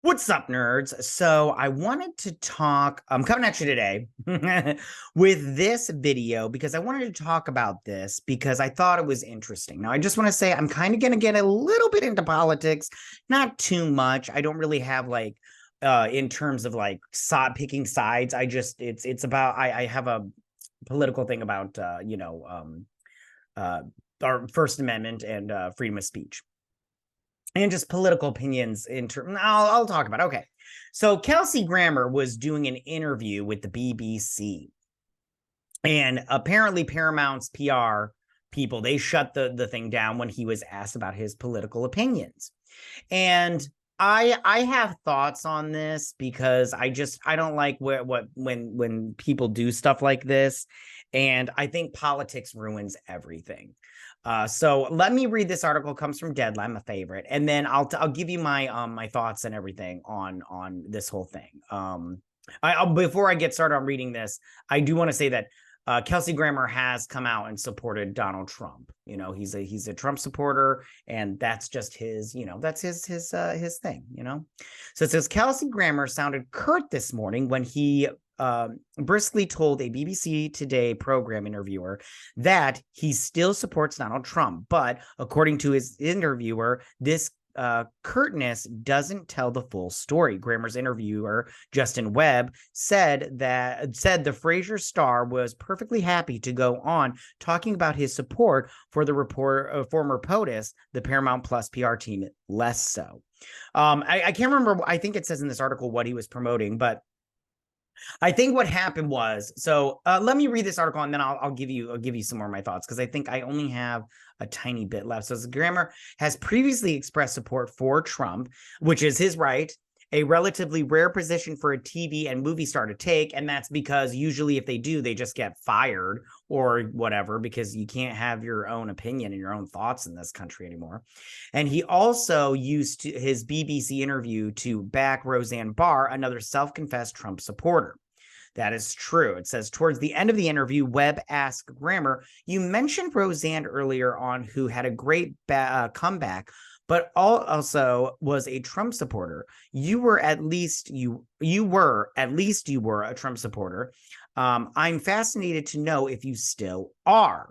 What's up, nerds? So I wanted to talk, I'm coming at you today with this video because I wanted to talk about this because I thought it was interesting. Now, I just want to say I'm kind of going to get a little bit into politics, not too much. I don't really have in terms of picking sides. It's about, I have a political thing about, uh, our First Amendment and freedom of speech and just political opinions in terms. I'll talk about it. Okay. So Kelsey Grammer was doing an interview with the BBC, and apparently Paramount's PR people, they shut the thing down when he was asked about his political opinions. And I have thoughts on this because I don't like when people do stuff like this, and I think politics ruins everything. So let me read this article. It comes from Deadline, my favorite, and then I'll give you my thoughts and everything on this whole thing. Before I get started on reading this, I do want to say that Kelsey Grammer has come out and supported Donald Trump. You know, he's a Trump supporter, and that's just that's his thing. So it says Kelsey Grammer sounded curt this morning when he briskly told a BBC Today program interviewer that he still supports Donald Trump, but according to his interviewer, this curtness doesn't tell the full story. Grammer's interviewer, Justin Webb, said the Frasier star was perfectly happy to go on talking about his support for the former POTUS, the Paramount Plus PR team, less so. I can't remember. I think it says in this article what he was promoting, but I think what happened was, so let me read this article and then I'll give you some more of my thoughts, because I think I only have a tiny bit left. So Grammer has previously expressed support for Trump, which is his right, a relatively rare position for a TV and movie star to take. And that's because usually if they do, they just get fired or whatever, because you can't have your own opinion and your own thoughts in this country anymore. And he also used his BBC interview to back Roseanne Barr, another self-confessed Trump supporter. That is true. It says, towards the end of the interview, Webb asked Grammer, you mentioned Roseanne earlier on, who had a great comeback, but also was a Trump supporter. You were at least a Trump supporter. I'm fascinated to know if you still are.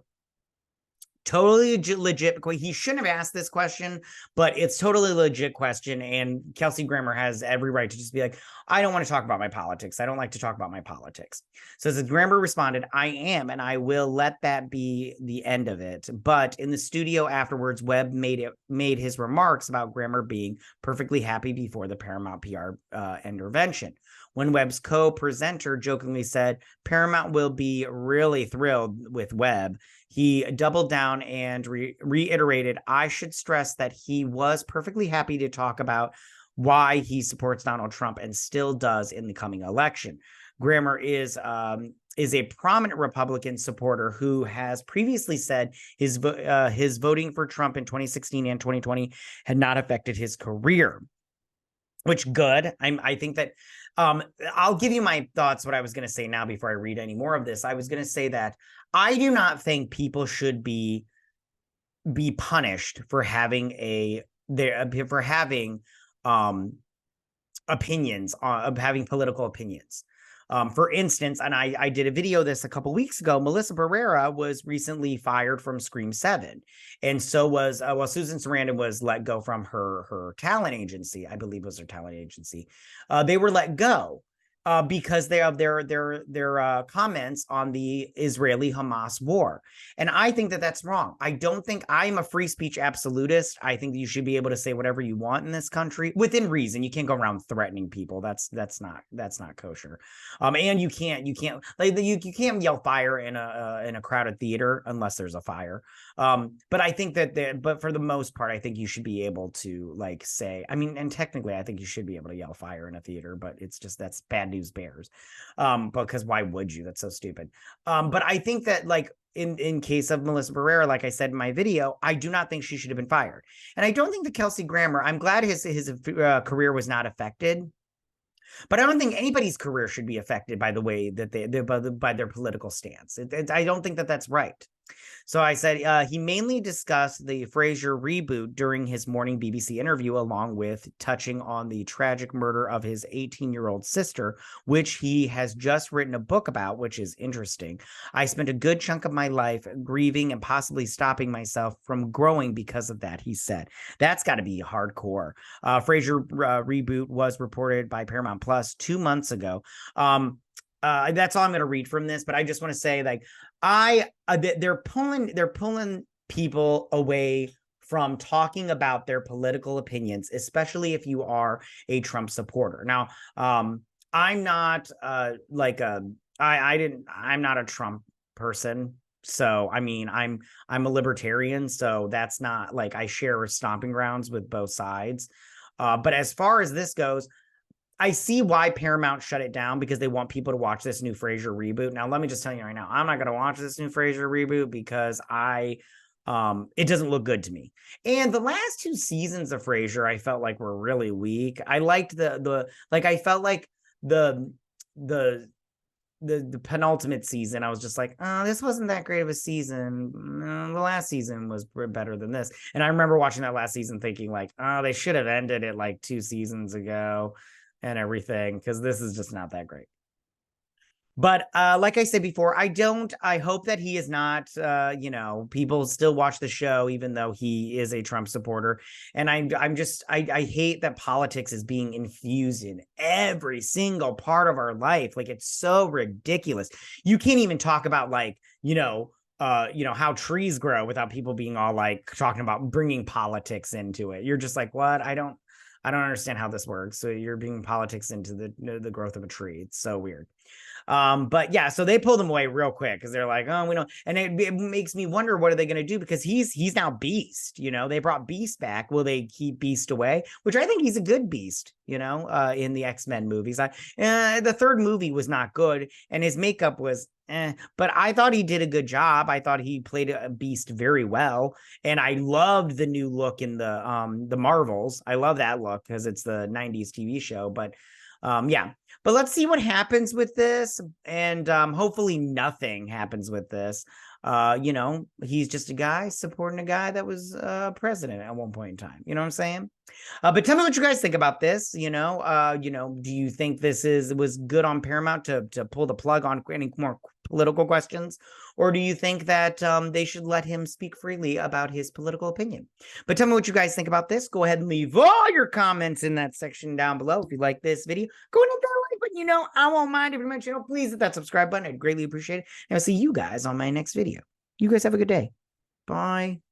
Totally legit. He shouldn't have asked this question, but it's totally legit question. And Kelsey Grammer has every right to just be like, I don't want to talk about my politics. I don't like to talk about my politics. So as Grammer responded, I am, and I will let that be the end of it. But in the studio afterwards, Webb made his remarks about Grammer being perfectly happy before the Paramount PR intervention. When Webb's co-presenter jokingly said, Paramount will be really thrilled with Webb, he doubled down and reiterated, I should stress that he was perfectly happy to talk about why he supports Donald Trump and still does in the coming election. Grammer is a prominent Republican supporter who has previously said his voting for Trump in 2016 and 2020 had not affected his career. Which good. I think that I'll give you my thoughts. What I was going to say now before I read any more of this, I was going to say that I do not think people should be punished for having opinions, of having political opinions. For instance, and I did a video this a couple weeks ago, Melissa Barrera was recently fired from Scream 7. And so was, Susan Sarandon was let go from her talent agency, I believe was her talent agency. They were let go because they have their comments on the Israeli-Hamas war. And I think that that's wrong. I don't think I'm a free speech absolutist. I think that you should be able to say whatever you want in this country within reason. You can't go around threatening people. That's not kosher. And you can't yell fire in a crowded theater unless there's a fire. But I think but for the most part, I think you should be able to say, I mean, and technically I think you should be able to yell fire in a theater, but it's just, that's bad news bears. Because why would you? That's so stupid. But I think that in case of Melissa Barrera, like I said in my video, I do not think she should have been fired. And I don't think that Kelsey Grammer, I'm glad his career was not affected. But I don't think anybody's career should be affected by the way that by their political stance. I don't think that that's right. So I said he mainly discussed the Frasier reboot during his morning BBC interview, along with touching on the tragic murder of his 18-year-old sister, which he has just written a book about, which is interesting. I spent a good chunk of my life grieving and possibly stopping myself from growing because of that, he said. That's got to be hardcore. Frasier reboot was reported by Paramount Plus 2 months ago. That's all I'm going to read from this, but I just want to say, like, they're pulling people away from talking about their political opinions, especially if you are a Trump supporter. Now, I'm not I'm not a Trump person. So, I mean, I'm a libertarian, so that's not like I share stomping grounds with both sides. But as far as this goes, I see why Paramount shut it down, because they want people to watch this new Frasier reboot. Now, let me just tell you right now, I'm not going to watch this new Frasier reboot because it doesn't look good to me. And the last 2 seasons of Frasier, I felt like were really weak. I liked I felt like the penultimate season, I was just like, oh, this wasn't that great of a season. The last season was better than this. And I remember watching that last season thinking like, oh, they should have ended it like 2 seasons ago and everything, because this is just not that great. But like I said before, I hope that he is not, people still watch the show, even though he is a Trump supporter. And I hate that politics is being infused in every single part of our life. Like, it's so ridiculous. You can't even talk about how trees grow without people being all like talking about bringing politics into it. You're just like, what? I don't understand how this works. So you're bringing politics into the growth of a tree. It's so weird. But yeah, so they pulled him away real quick because they're like, oh, we don't. And it makes me wonder, what are they going to do? Because he's now Beast. They brought Beast back. Will they keep Beast away? Which I think he's a good Beast. In the X-Men movies. The third movie was not good, and his makeup was but I thought he did a good job. I thought he played a Beast very well, and I loved the new look in the Marvels. I love that look because it's the 90s TV show. But yeah, but let's see what happens with this, and hopefully nothing happens with this. He's just a guy supporting a guy that was president at one point in time. You know what I'm saying? But tell me what you guys think about this. Do you think this was good on Paramount to pull the plug on any more political questions, or do you think that they should let him speak freely about his political opinion? But tell me what you guys think about this. Go ahead and leave all your comments in that section down below. If you like this video, go ahead and hit that like button. I won't mind if you mention it. Please hit that subscribe button. I'd greatly appreciate it. And I'll see you guys on my next video. You guys have a good day. Bye.